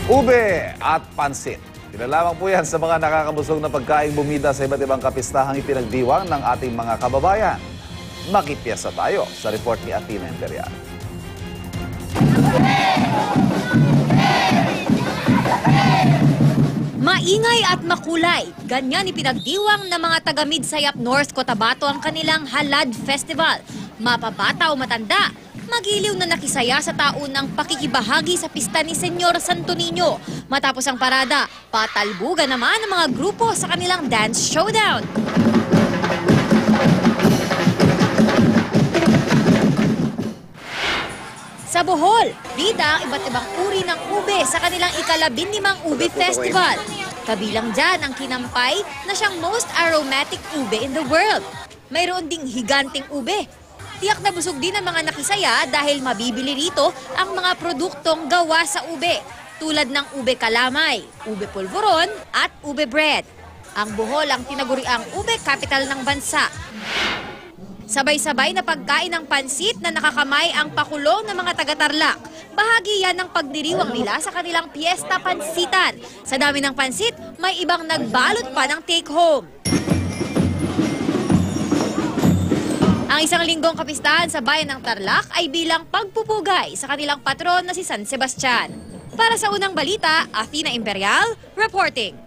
ube at pansit. Lamang po yan sa mga nakakabusog na pagkaing bumida sa iba't ibang kapistahang ipinagdiwang ng ating mga kababayan. Makipiyasa tayo sa report ni Athena Imperial. Maingay at makulay, ganyan ipinagdiwang ng mga taga Midsayap North Cotabato ang kanilang Halad Festival. Mapabata o matanda, magiliw na nakisaya sa taunang pakikibahagi sa pista ni Senyor Santo Niño. Matapos ang parada, patalbugan naman ang mga grupo sa kanilang dance showdown. Sa Bohol, bida ang iba't ibang uri ng ube sa kanilang ika-15 Ube Festival. Kabilang dyan ang kinampay na siyang most aromatic ube in the world. Mayroon ding higanting ube. Tiyak na busog din ang mga nakisaya dahil mabibili rito ang mga produktong gawa sa ube, tulad ng ube kalamay, ube pulveron at ube bread. Ang Bohol ang tinaguriang ube capital ng bansa. Sabay-sabay na pagkain ng pansit na nakakamay ang pakulong ng mga taga-Tarlac. Bahagi yan ng pagdiriwang nila sa kanilang Piyesta Pansitan. Sa dami ng pansit, may ibang nagbalot pa ng take-home. Ang isang linggong kapistahan sa bayan ng Tarlac ay bilang pagpupugay sa kanilang patron na si San Sebastian. Para sa unang balita, Athena Imperial, reporting.